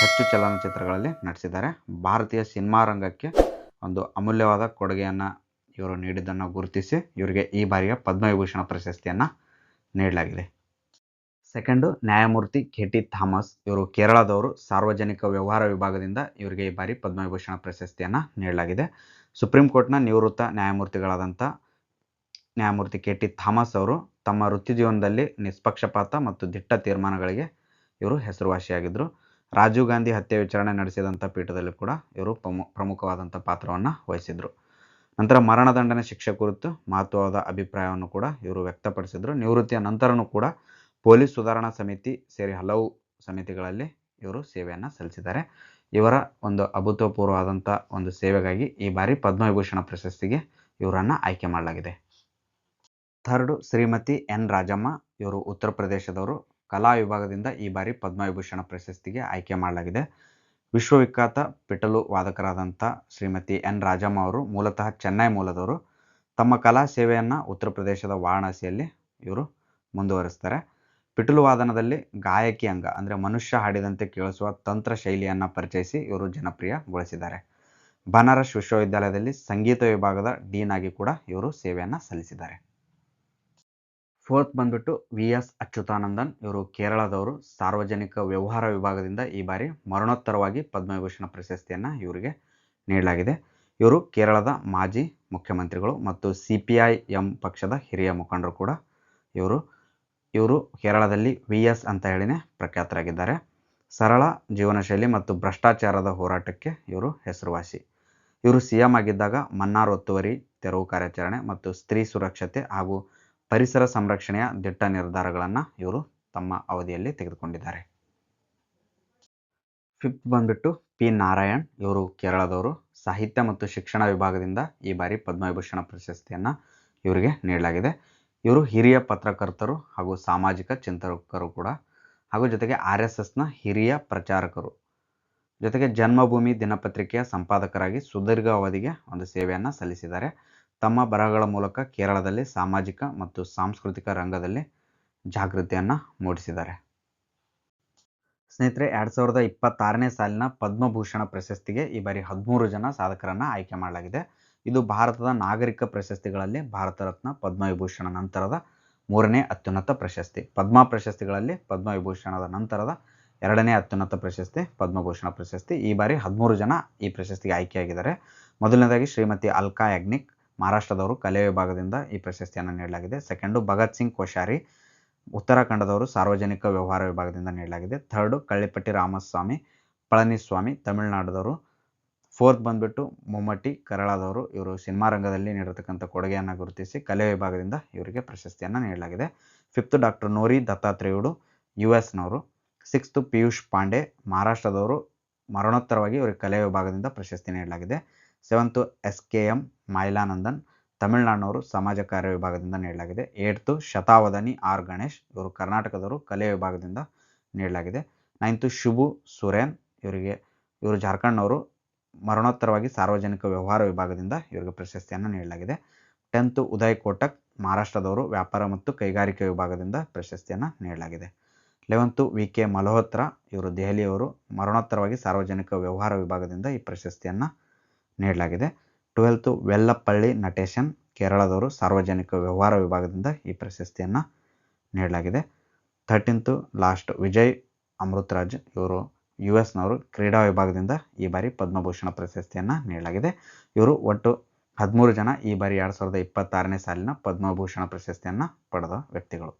ಹೆಚ್ಚು ಚಲನಚಿತ್ರಗಳಲ್ಲಿ ನಟಿಸಿದ್ದಾರೆ. ಭಾರತೀಯ ಸಿನಿಮಾ ರಂಗಕ್ಕೆ ಒಂದು ಅಮೂಲ್ಯವಾದ ಕೊಡುಗೆಯನ್ನು ಇವರು ನೀಡಿದ್ದನ್ನು ಗುರುತಿಸಿ ಇವರಿಗೆ ಈ ಬಾರಿಯ ಪದ್ಮವಿಭೂಷಣ ಪ್ರಶಸ್ತಿಯನ್ನು ನೀಡಲಾಗಿದೆ. ಸೆಕೆಂಡು ನ್ಯಾಯಮೂರ್ತಿ KT ಥಾಮಸ್, ಇವರು ಕೇರಳದವರು, ಸಾರ್ವಜನಿಕ ವ್ಯವಹಾರ ವಿಭಾಗದಿಂದ ಇವರಿಗೆ ಈ ಬಾರಿ ಪದ್ಮವಿಭೂಷಣ ಪ್ರಶಸ್ತಿಯನ್ನು ನೀಡಲಾಗಿದೆ. ಸುಪ್ರೀಂ ಕೋರ್ಟ್ನ ನಿವೃತ್ತ ನ್ಯಾಯಮೂರ್ತಿಗಳಾದಂಥ ನ್ಯಾಯಮೂರ್ತಿ KT ಥಾಮಸ್ ಅವರು ತಮ್ಮ ವೃತ್ತಿ ಜೀವನದಲ್ಲಿ ನಿಷ್ಪಕ್ಷಪಾತ ಮತ್ತು ದಿಟ್ಟ ತೀರ್ಮಾನಗಳಿಗೆ ಇವರು ಹೆಸರುವಾಸಿಯಾಗಿದ್ದರು. ರಾಜೀವ್ ಗಾಂಧಿ ಹತ್ಯೆ ವಿಚಾರಣೆ ನಡೆಸಿದಂಥ ಪೀಠದಲ್ಲಿ ಕೂಡ ಇವರು ಪ್ರಮುಖವಾದಂಥ ಪಾತ್ರವನ್ನು ವಹಿಸಿದರು. ನಂತರ ಮರಣದಂಡನೆ ಶಿಕ್ಷೆ ಕುರಿತು ಮಹತ್ವವಾದ ಅಭಿಪ್ರಾಯವನ್ನು ಕೂಡ ಇವರು ವ್ಯಕ್ತಪಡಿಸಿದರು. ನಿವೃತ್ತಿಯ ನಂತರನೂ ಕೂಡ ಪೊಲೀಸ್ ಸುಧಾರಣಾ ಸಮಿತಿ ಸೇರಿ ಹಲವು ಸಮಿತಿಗಳಲ್ಲಿ ಇವರು ಸೇವೆಯನ್ನು ಸಲ್ಲಿಸಿದ್ದಾರೆ. ಇವರ ಒಂದು ಅಭೂತಪೂರ್ವವಾದಂಥ ಒಂದು ಸೇವೆಗಾಗಿ ಈ ಬಾರಿ ಪದ್ಮವಿಭೂಷಣ ಪ್ರಶಸ್ತಿಗೆ ಇವರನ್ನು ಆಯ್ಕೆ ಮಾಡಲಾಗಿದೆ. ಥರ್ಡು ಶ್ರೀಮತಿ N ರಾಜಮ್ಮ, ಇವರು ಉತ್ತರ ಪ್ರದೇಶದವರು, ಕಲಾ ವಿಭಾಗದಿಂದ ಈ ಬಾರಿ ಪದ್ಮವಿಭೂಷಣ ಪ್ರಶಸ್ತಿಗೆ ಆಯ್ಕೆ ಮಾಡಲಾಗಿದೆ. ವಿಶ್ವವಿಖ್ಯಾತ ಪಿಟಲು ವಾದಕರಾದಂಥ ಶ್ರೀಮತಿ N ರಾಜಮ್ಮ ಅವರು ಮೂಲತಃ ಚೆನ್ನೈ ಮೂಲದವರು. ತಮ್ಮ ಕಲಾ ಸೇವೆಯನ್ನು ಉತ್ತರ ಪ್ರದೇಶದ ವಾರಣಾಸಿಯಲ್ಲಿ ಇವರು ಮುಂದುವರಿಸ್ತಾರೆ. ಪಿಟಲು ವಾದನದಲ್ಲಿ ಗಾಯಕಿ ಅಂಗ ಅಂದರೆ ಮನುಷ್ಯ ಹಾಡಿದಂತೆ ಕೇಳಿಸುವ ತಂತ್ರ ಶೈಲಿಯನ್ನು ಪರಿಚಯಿಸಿ ಇವರು ಜನಪ್ರಿಯಗೊಳಿಸಿದ್ದಾರೆ. ಬನಾರಸ್ ವಿಶ್ವವಿದ್ಯಾಲಯದಲ್ಲಿ ಸಂಗೀತ ವಿಭಾಗದ ಡೀನ್ ಆಗಿ ಕೂಡ ಇವರು ಸೇವೆಯನ್ನು ಸಲ್ಲಿಸಿದ್ದಾರೆ. ಫೋರ್ತ್ ಬಂದ್ಬಿಟ್ಟು VS ಅಚ್ಯುತಾನಂದನ್, ಇವರು ಕೇರಳದವರು, ಸಾರ್ವಜನಿಕ ವ್ಯವಹಾರ ವಿಭಾಗದಿಂದ ಈ ಬಾರಿ ಮರಣೋತ್ತರವಾಗಿ ಪದ್ಮವಿಭೂಷಣ ಪ್ರಶಸ್ತಿಯನ್ನು ಇವರಿಗೆ ನೀಡಲಾಗಿದೆ. ಇವರು ಕೇರಳದ ಮಾಜಿ ಮುಖ್ಯಮಂತ್ರಿಗಳು ಮತ್ತು CPIM ಪಕ್ಷದ ಹಿರಿಯ ಮುಖಂಡರು ಕೂಡ ಇವರು ಕೇರಳದಲ್ಲಿ VS ಅಂತ ಹೇಳಿನೇ ಪ್ರಖ್ಯಾತರಾಗಿದ್ದಾರೆ. ಸರಳ ಜೀವನ ಶೈಲಿ ಮತ್ತು ಭ್ರಷ್ಟಾಚಾರದ ಹೋರಾಟಕ್ಕೆ ಇವರು ಹೆಸರುವಾಸಿ. ಇವರು CM ಆಗಿದ್ದಾಗ ಮನ್ನಾರ್ ಒತ್ತುವರಿ ತೆರವು ಕಾರ್ಯಾಚರಣೆ ಮತ್ತು ಸ್ತ್ರೀ ಸುರಕ್ಷತೆ ಹಾಗೂ ಪರಿಸರ ಸಂರಕ್ಷಣೆಯ ದಿಟ್ಟ ನಿರ್ಧಾರಗಳನ್ನು ಇವರು ತಮ್ಮ ಅವಧಿಯಲ್ಲಿ ತೆಗೆದುಕೊಂಡಿದ್ದಾರೆ. ಫಿಫ್ತ್ ಬಂದ್ಬಿಟ್ಟು P ನಾರಾಯಣ್, ಇವರು ಕೇರಳದವರು, ಸಾಹಿತ್ಯ ಮತ್ತು ಶಿಕ್ಷಣ ವಿಭಾಗದಿಂದ ಈ ಬಾರಿ ಪದ್ಮವಿಭೂಷಣ ಪ್ರಶಸ್ತಿಯನ್ನು ಇವರಿಗೆ ನೀಡಲಾಗಿದೆ. ಇವರು ಹಿರಿಯ ಪತ್ರಕರ್ತರು ಹಾಗೂ ಸಾಮಾಜಿಕ ಚಿಂತಕರು ಕೂಡ, ಹಾಗೂ ಜೊತೆಗೆ RSSನ ಹಿರಿಯ ಪ್ರಚಾರಕರು, ಜೊತೆಗೆ ಜನ್ಮಭೂಮಿ ದಿನಪತ್ರಿಕೆಯ ಸಂಪಾದಕರಾಗಿ ಸುದೀರ್ಘ ಅವಧಿಗೆ ಒಂದು ಸೇವೆಯನ್ನು ಸಲ್ಲಿಸಿದ್ದಾರೆ. ತಮ್ಮ ಬರಹಗಳ ಮೂಲಕ ಕೇರಳದಲ್ಲಿ ಸಾಮಾಜಿಕ ಮತ್ತು ಸಾಂಸ್ಕೃತಿಕ ರಂಗದಲ್ಲಿ ಜಾಗೃತಿಯನ್ನು ಮೂಡಿಸಿದ್ದಾರೆ. ಸ್ನೇಹಿತರೆ, 2026ನೇ ಸಾಲಿನ ಪದ್ಮಭೂಷಣ ಪ್ರಶಸ್ತಿಗೆ ಈ ಬಾರಿ 13 ಜನ ಸಾಧಕರನ್ನು ಆಯ್ಕೆ ಮಾಡಲಾಗಿದೆ. ಇದು ಭಾರತದ ನಾಗರಿಕ ಪ್ರಶಸ್ತಿಗಳಲ್ಲಿ ಭಾರತ ರತ್ನ ಪದ್ಮವಿಭೂಷಣ ನಂತರದ 3ನೇ ಅತ್ಯುನ್ನತ ಪ್ರಶಸ್ತಿ. ಪದ್ಮ ಪ್ರಶಸ್ತಿಗಳಲ್ಲಿ ಪದ್ಮವಿಭೂಷಣದ ನಂತರದ 2ನೇ ಅತ್ಯುನ್ನತ ಪ್ರಶಸ್ತಿ ಪದ್ಮಭೂಷಣ ಪ್ರಶಸ್ತಿ. ಈ ಬಾರಿ 13 ಜನ ಈ ಪ್ರಶಸ್ತಿಗೆ ಆಯ್ಕೆಯಾಗಿದ್ದಾರೆ. ಮೊದಲನೇದಾಗಿ ಶ್ರೀಮತಿ ಅಲ್ಕಾ ಯಾಗ್ನಿಕ್, ಮಹಾರಾಷ್ಟ್ರದವರು, ಕಲೆ ವಿಭಾಗದಿಂದ ಈ ಪ್ರಶಸ್ತಿಯನ್ನು ನೀಡಲಾಗಿದೆ. ಸೆಕೆಂಡು ಭಗತ್ ಸಿಂಗ್ ಕೋಶ್ಯಾರಿ, ಉತ್ತರಾಖಂಡದವರು, ಸಾರ್ವಜನಿಕ ವ್ಯವಹಾರ ವಿಭಾಗದಿಂದ ನೀಡಲಾಗಿದೆ. ಥರ್ಡು ಕಳ್ಳಿಪಟ್ಟಿ ರಾಮಸ್ವಾಮಿ ಪಳನಿಸ್ವಾಮಿ, ತಮಿಳುನಾಡದವರು. ಫೋರ್ತ್ ಬಂದ್ಬಿಟ್ಟು ಮುಮ್ಮಟಿ ಕೇರಳದವರು. ಇವರು ಸಿನಿಮಾ ರಂಗದಲ್ಲಿ ನೀಡಿರತಕ್ಕಂಥ ಕೊಡುಗೆಯನ್ನು ಗುರುತಿಸಿ ಕಲೆ ವಿಭಾಗದಿಂದ ಇವರಿಗೆ ಪ್ರಶಸ್ತಿಯನ್ನು ನೀಡಲಾಗಿದೆ. ಫಿಫ್ತ್ ಡಾಕ್ಟರ್ ನೋರಿ ದತ್ತಾತ್ರೇಯುಡು, US ನವರು. ಸಿಕ್ಸ್ತು ಪಿಯೂಷ್ ಪಾಂಡೆ, ಮಹಾರಾಷ್ಟ್ರದವರು, ಮರಣೋತ್ತರವಾಗಿ ಇವರಿಗೆ ಕಲೆ ವಿಭಾಗದಿಂದ ಪ್ರಶಸ್ತಿ ನೀಡಲಾಗಿದೆ. ಸೆವೆಂತು SKM ಮೈಲಾನಂದನ್, ತಮಿಳುನಾಡಿನವರು, ಸಮಾಜ ಕಾರ್ಯ ವಿಭಾಗದಿಂದ ನೀಡಲಾಗಿದೆ. ಏಟ್ತು ಶತಾವಧಾನಿ R ಗಣೇಶ್, ಇವರು ಕರ್ನಾಟಕದವರು, ಕಲೆ ವಿಭಾಗದಿಂದ ನೀಡಲಾಗಿದೆ. ನೈನ್ತು ಶುಭು ಸುರೇನ್, ಇವರು ಜಾರ್ಖಂಡ್ನವರು, ಮರಣೋತ್ತರವಾಗಿ ಸಾರ್ವಜನಿಕ ವ್ಯವಹಾರ ವಿಭಾಗದಿಂದ ಇವರಿಗೆ ಪ್ರಶಸ್ತಿಯನ್ನು ನೀಡಲಾಗಿದೆ. 10th ಉದಯ್ ಕೋಟಕ್, ಮಹಾರಾಷ್ಟ್ರದವರು, ವ್ಯಾಪಾರ ಮತ್ತು ಕೈಗಾರಿಕೆ ವಿಭಾಗದಿಂದ ಪ್ರಶಸ್ತಿಯನ್ನು ನೀಡಲಾಗಿದೆ. 11th VK ಮಲ್ಹೋತ್ರಾ, ಇವರು ದೆಹಲಿಯವರು, ಮರಣೋತ್ತರವಾಗಿ ಸಾರ್ವಜನಿಕ ವ್ಯವಹಾರ ವಿಭಾಗದಿಂದ ಈ ಪ್ರಶಸ್ತಿಯನ್ನು ನೀಡಲಾಗಿದೆ. 12th ವೆಲ್ಲಪ್ಪಳ್ಳಿ ನಟೇಶನ್, ಕೇರಳದವರು, ಸಾರ್ವಜನಿಕ ವ್ಯವಹಾರ ವಿಭಾಗದಿಂದ ಈ ಪ್ರಶಸ್ತಿಯನ್ನು ನೀಡಲಾಗಿದೆ. 13th ಲಾಸ್ಟ್ ವಿಜಯ್ ಅಮೃತರಾಜ್, ಇವರು US ನವರು, ಕ್ರೀಡಾ ವಿಭಾಗದಿಂದ ಈ ಬಾರಿ ಪದ್ಮಭೂಷಣ ಪ್ರಶಸ್ತಿಯನ್ನು ನೀಡಲಾಗಿದೆ. ಇವರು ಒಟ್ಟು 13 ಜನ ಈ ಬಾರಿ 2026ನೇ ಸಾಲಿನ ಪದ್ಮಭೂಷಣ ಪ್ರಶಸ್ತಿಯನ್ನು ಪಡೆದ ವ್ಯಕ್ತಿಗಳು.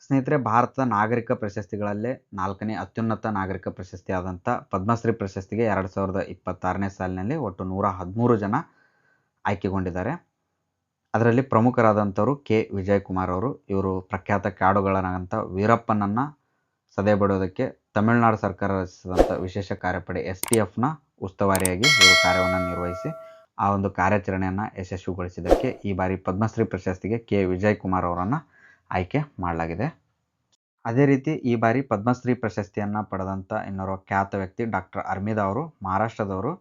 ಸ್ನೇಹಿತರೆ, ಭಾರತದ ನಾಗರಿಕ ಪ್ರಶಸ್ತಿಗಳಲ್ಲೇ 4ನೇ ಅತ್ಯುನ್ನತ ನಾಗರಿಕ ಪ್ರಶಸ್ತಿಯಾದಂಥ ಪದ್ಮಶ್ರೀ ಪ್ರಶಸ್ತಿಗೆ 2026ನೇ ಸಾಲಿನಲ್ಲಿ ಒಟ್ಟು 113 ಜನ ಆಯ್ಕೆಗೊಂಡಿದ್ದಾರೆ. ಅದರಲ್ಲಿ ಪ್ರಮುಖರಾದಂಥವರು ಕೆ ವಿಜಯಕುಮಾರ್ ಅವರು. ಇವರು ಪ್ರಖ್ಯಾತ ಕಾಡುಗಳಾದಂಥ ವೀರಪ್ಪನನ್ನು ಸದೆಬಡಿಯೋದಕ್ಕೆ ತಮಿಳುನಾಡು ಸರ್ಕಾರ ರಚಿಸಿದಂಥ ವಿಶೇಷ ಕಾರ್ಯಪಡೆ STFನ ಉಸ್ತುವಾರಿಯಾಗಿ ಇವರು ಕಾರ್ಯವನ್ನು ನಿರ್ವಹಿಸಿ ಆ ಒಂದು ಕಾರ್ಯಾಚರಣೆಯನ್ನು ಯಶಸ್ವಿಗೊಳಿಸಿದ್ದಕ್ಕೆ ಈ ಬಾರಿ ಪದ್ಮಶ್ರೀ ಪ್ರಶಸ್ತಿಗೆ ಕೆ ವಿಜಯಕುಮಾರ್ ಅವರನ್ನು ಆಯ್ಕೆ ಮಾಡಲಾಗಿದೆ. ಅದೇ ರೀತಿ ಈ ಬಾರಿ ಪದ್ಮಶ್ರೀ ಪ್ರಶಸ್ತಿಯನ್ನು ಪಡೆದಂಥ ಇನ್ನೋರ್ವ ಖ್ಯಾತ ವ್ಯಕ್ತಿ ಡಾಕ್ಟರ್ ಅರ್ಮಿದಾ ಅವರು, ಮಹಾರಾಷ್ಟ್ರದವರು.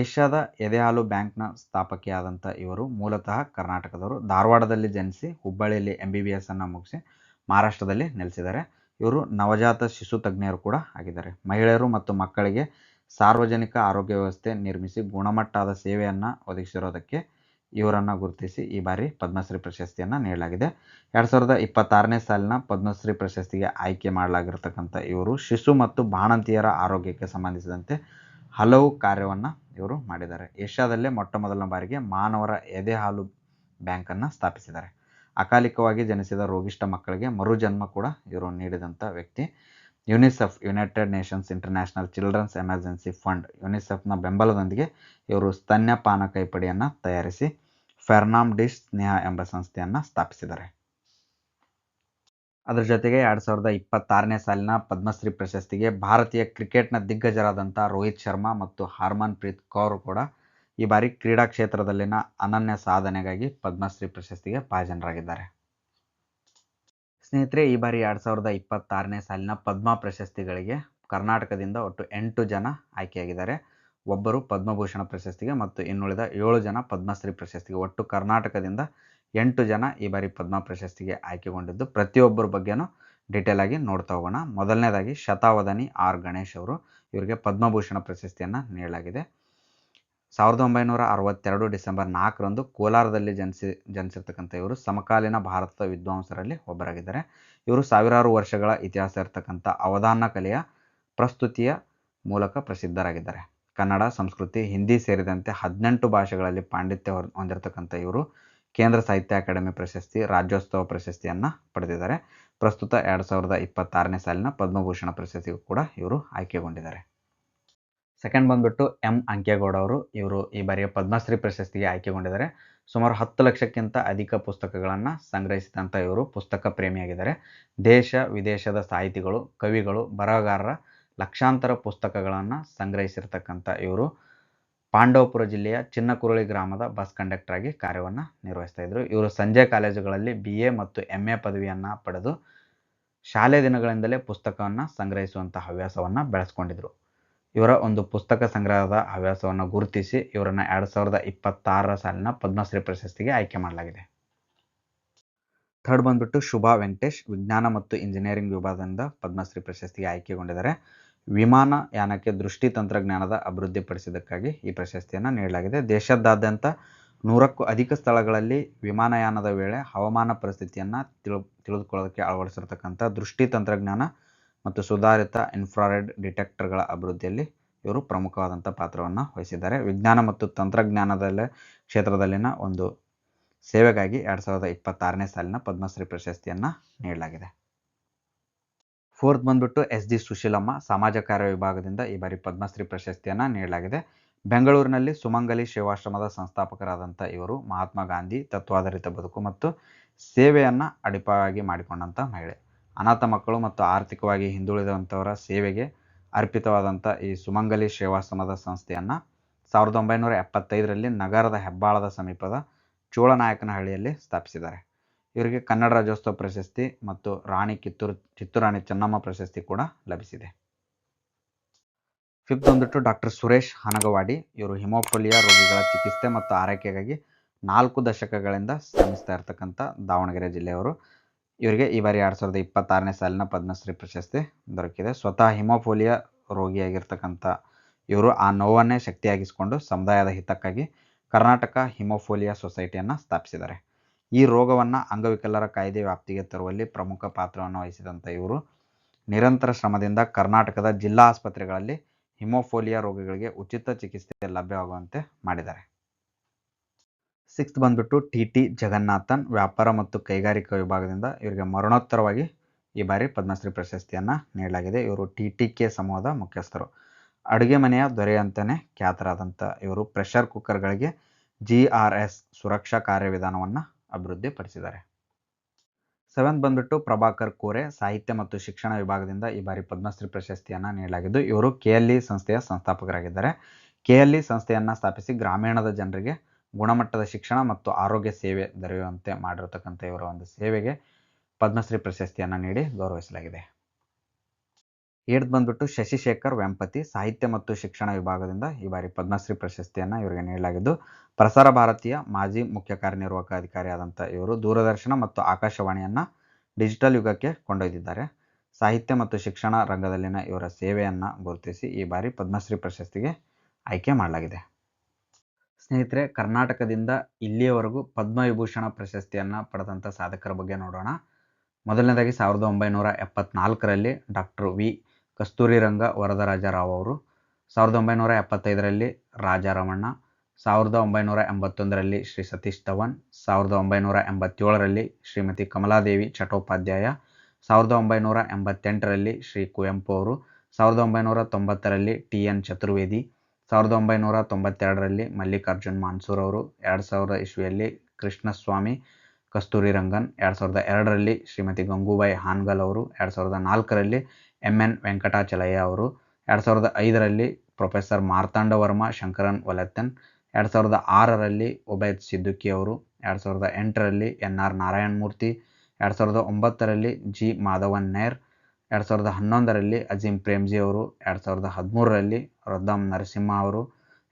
ಏಷ್ಯಾದ ಎದೆಹಾಲು ಬ್ಯಾಂಕ್ನ ಸ್ಥಾಪಕಿಯಾದಂಥ ಇವರು ಮೂಲತಃ ಕರ್ನಾಟಕದವರು. ಧಾರವಾಡದಲ್ಲಿ ಜನಿಸಿ ಹುಬ್ಬಳ್ಳಿಯಲ್ಲಿ MBBS ಅನ್ನು ಮುಗಿಸಿ ಮಹಾರಾಷ್ಟ್ರದಲ್ಲಿ ನೆಲೆಸಿದ್ದಾರೆ. ಇವರು ನವಜಾತ ಶಿಶು ತಜ್ಞರು ಕೂಡ ಆಗಿದ್ದಾರೆ. ಮಹಿಳೆಯರು ಮತ್ತು ಮಕ್ಕಳಿಗೆ ಸಾರ್ವಜನಿಕ ಆರೋಗ್ಯ ವ್ಯವಸ್ಥೆ ನಿರ್ಮಿಸಿ ಗುಣಮಟ್ಟದ ಸೇವೆಯನ್ನು ಒದಗಿಸಿರೋದಕ್ಕೆ ಇವರನ್ನು ಗುರುತಿಸಿ ಈ ಬಾರಿ ಪದ್ಮಶ್ರೀ ಪ್ರಶಸ್ತಿಯನ್ನು ನೀಡಲಾಗಿದೆ. 2026ನೇ ಸಾಲಿನ ಪದ್ಮಶ್ರೀ ಪ್ರಶಸ್ತಿಗೆ ಆಯ್ಕೆ ಮಾಡಲಾಗಿರ್ತಕ್ಕಂಥ ಇವರು ಶಿಶು ಮತ್ತು ಬಾಣಂತಿಯರ ಆರೋಗ್ಯಕ್ಕೆ ಸಂಬಂಧಿಸಿದಂತೆ ಹಲವು ಕಾರ್ಯವನ್ನು ಇವರು ಮಾಡಿದ್ದಾರೆ. ಏಷ್ಯಾದಲ್ಲೇ ಮೊಟ್ಟಮೊದಲನೇ ಬಾರಿಗೆ ಮಾನವರ ಎದೆಹಾಲು ಬ್ಯಾಂಕನ್ನು ಸ್ಥಾಪಿಸಿದ್ದಾರೆ. ಅಕಾಲಿಕವಾಗಿ ಜನಿಸಿದ ರೋಗಿಷ್ಠ ಮಕ್ಕಳಿಗೆ ಮರುಜನ್ಮ ಕೂಡ ಇವರು ನೀಡಿದಂಥ ವ್ಯಕ್ತಿ. UNICEF, United Nations International Children's Emergency Fund, ಯುನಿಸೆಫ್ನ ಬೆಂಬಲದೊಂದಿಗೆ ಇವರು ಸ್ತನ್ಯಪಾನ ಕೈಪಿಡಿಯನ್ನು ತಯಾರಿಸಿ ಫೆರ್ನಾಮ್ ಡಿಶ್ ಸ್ನೇಹ ಎಂಬ ಸಂಸ್ಥೆಯನ್ನು ಸ್ಥಾಪಿಸಿದ್ದಾರೆ. ಅದರ ಜೊತೆಗೆ 2026ನೇ ಸಾಲಿನ ಪದ್ಮಶ್ರೀ ಪ್ರಶಸ್ತಿಗೆ ಭಾರತೀಯ ಕ್ರಿಕೆಟ್ನ ದಿಗ್ಗಜರಾದಂಥ ರೋಹಿತ್ ಶರ್ಮಾ ಮತ್ತು ಹರ್ಮನ್ ಪ್ರೀತ್ ಕೌರ್ ಕೂಡ ಈ ಬಾರಿ ಕ್ರೀಡಾ ಕ್ಷೇತ್ರದಲ್ಲಿನ ಅನನ್ಯ ಸಾಧನೆಗಾಗಿ ಪದ್ಮಶ್ರೀ ಪ್ರಶಸ್ತಿಗೆ ಭಾಜನರಾಗಿದ್ದಾರೆ. ಸ್ನೇಹಿತರೆ, ಈ ಬಾರಿ 2026ನೇ ಸಾಲಿನ ಪದ್ಮ ಪ್ರಶಸ್ತಿಗಳಿಗೆ ಕರ್ನಾಟಕದಿಂದ ಒಟ್ಟು 8 ಜನ ಆಯ್ಕೆಯಾಗಿದ್ದಾರೆ. ಒಬ್ಬರು ಪದ್ಮಭೂಷಣ ಪ್ರಶಸ್ತಿಗೆ ಮತ್ತು ಇನ್ನುಳಿದ 7 ಜನ ಪದ್ಮಶ್ರೀ ಪ್ರಶಸ್ತಿಗೆ. ಒಟ್ಟು ಕರ್ನಾಟಕದಿಂದ 8 ಜನ ಈ ಬಾರಿ ಪದ್ಮ ಪ್ರಶಸ್ತಿಗೆ ಆಯ್ಕೆಗೊಂಡಿದ್ದು ಪ್ರತಿಯೊಬ್ಬರ ಬಗ್ಗೆನೂ ಡೀಟೇಲ್ ಆಗಿ ನೋಡ್ತಾ ಹೋಗೋಣ. ಮೊದಲನೇದಾಗಿ ಶತಾವಧಾನಿ R ಗಣೇಶ್ ಅವರು, ಇವರಿಗೆ ಪದ್ಮಭೂಷಣ ಪ್ರಶಸ್ತಿಯನ್ನು ನೀಡಲಾಗಿದೆ. 1962 ಡಿಸೆಂಬರ್ 4ರಂದು ಕೋಲಾರದಲ್ಲಿ ಜನಿಸಿರ್ತಕ್ಕಂಥ ಇವರು ಸಮಕಾಲೀನ ಭಾರತದ ವಿದ್ವಾಂಸರಲ್ಲಿ ಒಬ್ಬರಾಗಿದ್ದಾರೆ. ಇವರು ಸಾವಿರಾರು ವರ್ಷಗಳ ಇತಿಹಾಸ ಇರತಕ್ಕಂಥ ಅವಧಾನ ಕಲೆಯ ಪ್ರಸ್ತುತಿಯ ಮೂಲಕ ಪ್ರಸಿದ್ಧರಾಗಿದ್ದಾರೆ. ಕನ್ನಡ, ಸಂಸ್ಕೃತಿ, ಹಿಂದಿ ಸೇರಿದಂತೆ 18 ಭಾಷೆಗಳಲ್ಲಿ ಪಾಂಡಿತ್ಯ ಹೊಂದಿರತಕ್ಕಂಥ ಇವರು ಕೇಂದ್ರ ಸಾಹಿತ್ಯ ಅಕಾಡೆಮಿ ಪ್ರಶಸ್ತಿ, ರಾಜ್ಯೋತ್ಸವ ಪ್ರಶಸ್ತಿಯನ್ನು ಪಡೆದಿದ್ದಾರೆ. ಪ್ರಸ್ತುತ 2026ನೇ ಸಾಲಿನ ಪದ್ಮಭೂಷಣ ಪ್ರಶಸ್ತಿಗೂ ಕೂಡ ಇವರು ಆಯ್ಕೆಗೊಂಡಿದ್ದಾರೆ. ಸೆಕೆಂಡ್ ಬಂದ್ಬಿಟ್ಟು M ಅಂಕೇಗೌಡ ಅವರು. ಇವರು ಈ ಬಾರಿಯ ಪದ್ಮಶ್ರೀ ಪ್ರಶಸ್ತಿಗೆ ಆಯ್ಕೆಗೊಂಡಿದ್ದಾರೆ. ಸುಮಾರು 10 ಲಕ್ಷಕ್ಕಿಂತ ಅಧಿಕ ಪುಸ್ತಕಗಳನ್ನು ಸಂಗ್ರಹಿಸಿದಂಥ ಇವರು ಪುಸ್ತಕ ಪ್ರೇಮಿಯಾಗಿದ್ದಾರೆ. ದೇಶ ವಿದೇಶದ ಸಾಹಿತಿಗಳು, ಕವಿಗಳು, ಬರಹಗಾರರ ಲಕ್ಷಾಂತರ ಪುಸ್ತಕಗಳನ್ನು ಸಂಗ್ರಹಿಸಿರ್ತಕ್ಕಂಥ ಇವರು ಪಾಂಡವಪುರ ಜಿಲ್ಲೆಯ ಚಿನ್ನಕುರಳಿ ಗ್ರಾಮದ ಬಸ್ ಕಂಡಕ್ಟರ್ ಆಗಿ ಕಾರ್ಯವನ್ನು ನಿರ್ವಹಿಸ್ತಾ ಇದ್ರು. ಇವರು ಸಂಜೆ ಕಾಲೇಜುಗಳಲ್ಲಿ BA ಮತ್ತು MA ಪದವಿಯನ್ನು ಪಡೆದು ಶಾಲೆ ದಿನಗಳಿಂದಲೇ ಪುಸ್ತಕವನ್ನು ಸಂಗ್ರಹಿಸುವಂಥ ಹವ್ಯಾಸವನ್ನು ಬೆಳೆಸ್ಕೊಂಡಿದ್ರು. ಇವರ ಒಂದು ಪುಸ್ತಕ ಸಂಗ್ರಹದ ಹವ್ಯಾಸವನ್ನು ಗುರುತಿಸಿ ಇವರನ್ನು 2026 ಸಾಲಿನ ಪದ್ಮಶ್ರೀ ಪ್ರಶಸ್ತಿಗೆ ಆಯ್ಕೆ ಮಾಡಲಾಗಿದೆ. ಥರ್ಡ್ ಬಂದ್ಬಿಟ್ಟು ಶುಭಾ ವೆಂಕಟೇಶ್, ವಿಜ್ಞಾನ ಮತ್ತು ಇಂಜಿನಿಯರಿಂಗ್ ವಿಭಾಗದಿಂದ ಪದ್ಮಶ್ರೀ ಪ್ರಶಸ್ತಿಗೆ ಆಯ್ಕೆಗೊಂಡಿದ್ದಾರೆ. ವಿಮಾನಯಾನಕ್ಕೆ ದೃಷ್ಟಿ ತಂತ್ರಜ್ಞಾನದ ಅಭಿವೃದ್ಧಿಪಡಿಸಿದ್ದಕ್ಕಾಗಿ ಈ ಪ್ರಶಸ್ತಿಯನ್ನು ನೀಡಲಾಗಿದೆ. ದೇಶದಾದ್ಯಂತ 100ಕ್ಕೂ ಅಧಿಕ ಸ್ಥಳಗಳಲ್ಲಿ ವಿಮಾನಯಾನದ ವೇಳೆ ಹವಾಮಾನ ಪರಿಸ್ಥಿತಿಯನ್ನು ತಿಳಿದುಕೊಳ್ಳೋದಕ್ಕೆ ಅಳವಡಿಸಿರ್ತಕ್ಕಂಥ ದೃಷ್ಟಿ ತಂತ್ರಜ್ಞಾನ ಮತ್ತು ಸುಧಾರಿತ ಇನ್ಫ್ರಾರೆಡ್ ಡಿಟೆಕ್ಟರ್ಗಳ ಅಭಿವೃದ್ಧಿಯಲ್ಲಿ ಇವರು ಪ್ರಮುಖವಾದಂಥ ಪಾತ್ರವನ್ನು ವಹಿಸಿದ್ದಾರೆ. ವಿಜ್ಞಾನ ಮತ್ತು ತಂತ್ರಜ್ಞಾನದ ಕ್ಷೇತ್ರದಲ್ಲಿನ ಒಂದು ಸೇವೆಗಾಗಿ 2026ನೇ ಸಾಲಿನ ಪದ್ಮಶ್ರೀ ಪ್ರಶಸ್ತಿಯನ್ನು ನೀಡಲಾಗಿದೆ. ಫೋರ್ತ್ ಬಂದ್ಬಿಟ್ಟು ಎಸ್.ಜಿ. ಸುಶೀಲಮ್ಮ, ಸಮಾಜ ಕಾರ್ಯ ವಿಭಾಗದಿಂದ ಈ ಬಾರಿ ಪದ್ಮಶ್ರೀ ಪ್ರಶಸ್ತಿಯನ್ನು ನೀಡಲಾಗಿದೆ. ಬೆಂಗಳೂರಿನಲ್ಲಿ ಸುಮಂಗಲಿ ಸೇವಾಶ್ರಮದ ಸಂಸ್ಥಾಪಕರಾದಂಥ ಇವರು ಮಹಾತ್ಮ ಗಾಂಧಿ ತತ್ವಾಧಾರಿತ ಬದುಕು ಮತ್ತು ಸೇವೆಯನ್ನು ಅಡಿಪಾಯವಾಗಿ ಮಾಡಿಕೊಂಡಂಥ ಮಹಿಳೆ. ಅನಾಥ ಮಕ್ಕಳು ಮತ್ತು ಆರ್ಥಿಕವಾಗಿ ಹಿಂದುಳಿದಂಥವರ ಸೇವೆಗೆ ಅರ್ಪಿತವಾದಂಥ ಈ ಸುಮಂಗಲಿ ಸೇವಾಶ್ರಮದ ಸಂಸ್ಥೆಯನ್ನು 1975ರಲ್ಲಿ ನಗರದ ಹೆಬ್ಬಾಳದ ಸಮೀಪದ ಚೋಳನಾಯಕನಹಳ್ಳಿಯಲ್ಲಿ ಸ್ಥಾಪಿಸಿದ್ದಾರೆ. ಇವರಿಗೆ ಕನ್ನಡ ರಾಜ್ಯೋತ್ಸವ ಪ್ರಶಸ್ತಿ ಮತ್ತು ಕಿತ್ತೂರಾಣಿ ಚೆನ್ನಮ್ಮ ಪ್ರಶಸ್ತಿ ಕೂಡ ಲಭಿಸಿದೆ. ಫಿಫ್ತ್ ಬಂದ್ಬಿಟ್ಟು ಡಾಕ್ಟರ್ ಸುರೇಶ್ ಹನಗವಾಡಿ. ಇವರು ಹಿಮೋಫಿಲಿಯಾ ರೋಗಿಗಳ ಚಿಕಿತ್ಸೆ ಮತ್ತು ಆರೈಕೆಗಾಗಿ 4 ದಶಕಗಳಿಂದ ಶ್ರಮಿಸ್ತಾ ಇರತಕ್ಕಂಥ ದಾವಣಗೆರೆ ಜಿಲ್ಲೆಯವರು. ಇವರಿಗೆ ಈ ಬಾರಿ 2026ನೇ ಸಾಲಿನ ಪದ್ಮಶ್ರೀ ಪ್ರಶಸ್ತಿ ದೊರಕಿದೆ. ಸ್ವತಃ ಹಿಮೋಫಿಲಿಯಾ ರೋಗಿಯಾಗಿರ್ತಕ್ಕಂಥ ಇವರು ಆ ನೋವನ್ನೇ ಶಕ್ತಿಯಾಗಿಸಿಕೊಂಡು ಸಮುದಾಯದ ಹಿತಕ್ಕಾಗಿ ಕರ್ನಾಟಕ ಹಿಮೋಫಿಲಿಯಾ ಸೊಸೈಟಿಯನ್ನು ಸ್ಥಾಪಿಸಿದ್ದಾರೆ. ಈ ರೋಗವನ್ನು ಅಂಗವಿಕಲರ ಕಾಯ್ದೆ ವ್ಯಾಪ್ತಿಗೆ ತರುವಲ್ಲಿ ಪ್ರಮುಖ ಪಾತ್ರವನ್ನು ವಹಿಸಿದಂಥ ಇವರು ನಿರಂತರ ಶ್ರಮದಿಂದ ಕರ್ನಾಟಕದ ಜಿಲ್ಲಾ ಆಸ್ಪತ್ರೆಗಳಲ್ಲಿ ಹಿಮೋಫಿಲಿಯಾ ರೋಗಿಗಳಿಗೆ ಉಚಿತ ಚಿಕಿತ್ಸೆ ಲಭ್ಯವಾಗುವಂತೆ ಮಾಡಿದ್ದಾರೆ. ಸಿಕ್ಸ್ತ್ ಬಂದ್ಬಿಟ್ಟು ಟಿ ಜಗನ್ನಾಥನ್, ವ್ಯಾಪಾರ ಮತ್ತು ಕೈಗಾರಿಕಾ ವಿಭಾಗದಿಂದ ಇವರಿಗೆ ಮರಣೋತ್ತರವಾಗಿ ಈ ಬಾರಿ ಪದ್ಮಶ್ರೀ ಪ್ರಶಸ್ತಿಯನ್ನು ನೀಡಲಾಗಿದೆ. ಇವರು ಟಿ.ಕೆ ಸಮೂಹದ ಮುಖ್ಯಸ್ಥರು. ಅಡುಗೆ ಮನೆಯ ದೊರೆಯಂತೆಯೇ ಖ್ಯಾತರಾದಂಥ ಇವರು ಪ್ರೆಷರ್ ಕುಕ್ಕರ್ಗಳಿಗೆ GRS ಸುರಕ್ಷಾ ಕಾರ್ಯವಿಧಾನವನ್ನು ಅಭಿವೃದ್ಧಿಪಡಿಸಿದ್ದಾರೆ. ಸೆವೆಂತ್ ಬಂದ್ಬಿಟ್ಟು ಪ್ರಭಾಕರ್ ಕೋರೆ, ಸಾಹಿತ್ಯ ಮತ್ತು ಶಿಕ್ಷಣ ವಿಭಾಗದಿಂದ ಈ ಬಾರಿ ಪದ್ಮಶ್ರೀ ಪ್ರಶಸ್ತಿಯನ್ನು ನೀಡಲಾಗಿದ್ದು ಇವರು KLE ಸಂಸ್ಥೆಯ ಸಂಸ್ಥಾಪಕರಾಗಿದ್ದಾರೆ. KLE ಸಂಸ್ಥೆಯನ್ನು ಸ್ಥಾಪಿಸಿ ಗ್ರಾಮೀಣದ ಜನರಿಗೆ ಗುಣಮಟ್ಟದ ಶಿಕ್ಷಣ ಮತ್ತು ಆರೋಗ್ಯ ಸೇವೆ ದೊರೆಯುವಂತೆ ಮಾಡಿರತಕ್ಕಂಥ ಇವರ ಒಂದು ಸೇವೆಗೆ ಪದ್ಮಶ್ರೀ ಪ್ರಶಸ್ತಿಯನ್ನು ನೀಡಿ ಗೌರವಿಸಲಾಗಿದೆ. ಏಳ್ತ್ ಬಂದ್ಬಿಟ್ಟು ಶಶಿಶೇಖರ್ ವೆಂಪತಿ, ಸಾಹಿತ್ಯ ಮತ್ತು ಶಿಕ್ಷಣ ವಿಭಾಗದಿಂದ ಈ ಬಾರಿ ಪದ್ಮಶ್ರೀ ಪ್ರಶಸ್ತಿಯನ್ನು ಇವರಿಗೆ ನೀಡಲಾಗಿದ್ದು ಪ್ರಸಾರ ಭಾರತೀಯ ಮಾಜಿ ಮುಖ್ಯ ಕಾರ್ಯನಿರ್ವಾಹಕ ಅಧಿಕಾರಿಯಾದಂಥ ಇವರು ದೂರದರ್ಶನ ಮತ್ತು ಆಕಾಶವಾಣಿಯನ್ನು ಡಿಜಿಟಲ್ ಯುಗಕ್ಕೆ ಕೊಂಡೊಯ್ದಿದ್ದಾರೆ. ಸಾಹಿತ್ಯ ಮತ್ತು ಶಿಕ್ಷಣ ರಂಗದಲ್ಲಿನ ಇವರ ಸೇವೆಯನ್ನು ಗುರುತಿಸಿ ಈ ಬಾರಿ ಪದ್ಮಶ್ರೀ ಪ್ರಶಸ್ತಿಗೆ ಆಯ್ಕೆ ಮಾಡಲಾಗಿದೆ. ಸ್ನೇಹಿತರೆ, ಕರ್ನಾಟಕದಿಂದ ಇಲ್ಲಿಯವರೆಗೂ ಪದ್ಮವಿಭೂಷಣ ಪ್ರಶಸ್ತಿಯನ್ನು ಪಡೆದಂಥ ಸಾಧಕರ ಬಗ್ಗೆ ನೋಡೋಣ. ಮೊದಲನೇದಾಗಿ 1974ರಲ್ಲಿ ಡಾಕ್ಟರ್ ವಿ. ಕಸ್ತೂರಿರಂಗ ವರದರಾಜರಾವ್ ಅವರು, 1975ರಲ್ಲಿ ರಾಜಾರಮಣ್ಣ, 1981ರಲ್ಲಿ ಶ್ರೀ ಸತೀಶ್ ಧವನ್, 1987ರಲ್ಲಿ ಶ್ರೀಮತಿ ಕಮಲಾದೇವಿ ಚಟ್ಟೋಪಾಧ್ಯಾಯ, 1988ರಲ್ಲಿ ಶ್ರೀ ಕುವೆಂಪು ಅವರು, 1990ರಲ್ಲಿ TN ಚತುರ್ವೇದಿ, 1992ರಲ್ಲಿ ಮಲ್ಲಿಕಾರ್ಜುನ್ ಮಾನ್ಸೂರ್ ಅವರು, 2000 ಇಸ್ವಿಯಲ್ಲಿ ಕೃಷ್ಣಸ್ವಾಮಿ ಕಸ್ತೂರಿರಂಗನ್, 2002ರಲ್ಲಿ ಶ್ರೀಮತಿ ಗಂಗೂಬಾಯಿ ಹಾನ್ಗಲ್ ಅವರು, 2004ರಲ್ಲಿ MN ವೆಂಕಟಾಚಲಯ್ಯ ಅವರು, 2005ರಲ್ಲಿ ಪ್ರೊಫೆಸರ್ ಮಾರ್ತಾಂಡ ವರ್ಮ ಶಂಕರನ್ ವಲೆತ್ತನ್, 2006ರಲ್ಲಿ ಒಬೈದ್ ಸಿದ್ದಿಕಿ ಅವರು, 2008ರಲ್ಲಿ NR ನಾರಾಯಣಮೂರ್ತಿ, 2009ರಲ್ಲಿ G. ಮಾಧವನ್ ನೇರ್, 2011ರಲ್ಲಿ ಅಜೀಂ ಪ್ರೇಮ್ಜಿ ಅವರು, 2013ರಲ್ಲಿ ರೊದ್ದಂ ನರಸಿಂಹ ಅವರು,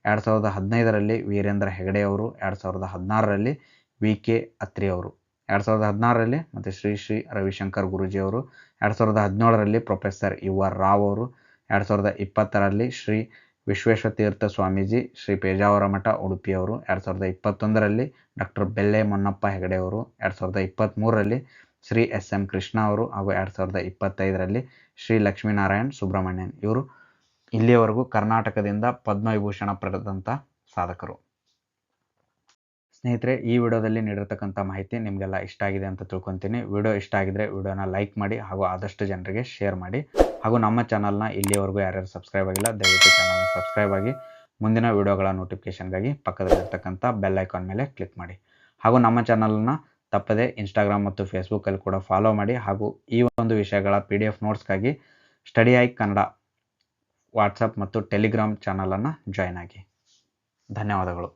2015ರಲ್ಲಿ ವೀರೇಂದ್ರ ಹೆಗಡೆ ಅವರು, 2016ರಲ್ಲಿ VK ಅತ್ರಿ ಅವರು, 2016ರಲ್ಲಿ ಮತ್ತು ಶ್ರೀ ರವಿಶಂಕರ್ ಗುರೂಜಿ ಅವರು, 2017ರಲ್ಲಿ ಪ್ರೊಫೆಸರ್ UR ರಾವ್ ಅವರು, 2020ರಲ್ಲಿ ಶ್ರೀ ವಿಶ್ವೇಶತೀರ್ಥ ಸ್ವಾಮೀಜಿ ಶ್ರೀ ಪೇಜಾವರ ಮಠ ಉಡುಪಿ ಅವರು, 2021ರಲ್ಲಿ ಡಾಕ್ಟರ್ ಬೆಲ್ಲೆ ಮೊನ್ನಪ್ಪ ಹೆಗಡೆ ಅವರು, 2023ರಲ್ಲಿ ಶ್ರೀ SM ಕೃಷ್ಣ ಅವರು ಹಾಗೂ 2025ರಲ್ಲಿ ಶ್ರೀ ಲಕ್ಷ್ಮೀನಾರಾಯಣ್ ಸುಬ್ರಹ್ಮಣ್ಯನ್ ಇವರು ಇಲ್ಲಿಯವರೆಗೂ ಕರ್ನಾಟಕದಿಂದ ಪದ್ಮವಿಭೂಷಣ ಪಡೆದಂಥ ಸಾಧಕರು. ಸ್ನೇಹಿತರೆ, ಈ ವಿಡಿಯೋದಲ್ಲಿ ನೀಡಿರ್ತಕ್ಕಂಥ ಮಾಹಿತಿ ನಿಮಗೆಲ್ಲ ಇಷ್ಟ ಆಗಿದೆ ಅಂತ ತಿಳ್ಕೊತೀನಿ. ವಿಡಿಯೋ ಇಷ್ಟ ಆಗಿದ್ರೆ ವಿಡಿಯೋನ ಲೈಕ್ ಮಾಡಿ ಹಾಗೂ ಆದಷ್ಟು ಜನರಿಗೆ ಶೇರ್ ಮಾಡಿ. ಹಾಗೂ ನಮ್ಮ ಚಾನಲ್ನ ಇಲ್ಲಿಯವರೆಗೂ ಯಾರ್ಯಾರು ಸಬ್ಸ್ಕ್ರೈಬ್ ಆಗಿಲ್ಲ ದಯವಿಟ್ಟು ಚಾನಲ್ನ ಸಬ್ಸ್ಕ್ರೈಬ್ ಆಗಿ ಮುಂದಿನ ವಿಡಿಯೋಗಳ ನೋಟಿಫಿಕೇಷನ್ಗಾಗಿ ಪಕ್ಕದಲ್ಲಿರ್ತಕ್ಕಂಥ ಬೆಲ್ ಐಕಾನ್ ಮೇಲೆ ಕ್ಲಿಕ್ ಮಾಡಿ. ಹಾಗೂ ನಮ್ಮ ಚಾನಲ್ನ ತಪ್ಪದೆ ಇನ್ಸ್ಟಾಗ್ರಾಮ್ ಮತ್ತು ಫೇಸ್ಬುಕ್ಕಲ್ಲಿ ಕೂಡ ಫಾಲೋ ಮಾಡಿ. ಹಾಗೂ ಈ ಒಂದು ವಿಷಯಗಳ PDF ನೋಟ್ಸ್ಗಾಗಿ ಸ್ಟಡಿ ಐ ಕನ್ನಡ ವಾಟ್ಸಪ್ ಮತ್ತು ಟೆಲಿಗ್ರಾಮ್ ಚಾನಲನ್ನು ಜಾಯ್ನ್ ಆಗಿ. ಧನ್ಯವಾದಗಳು.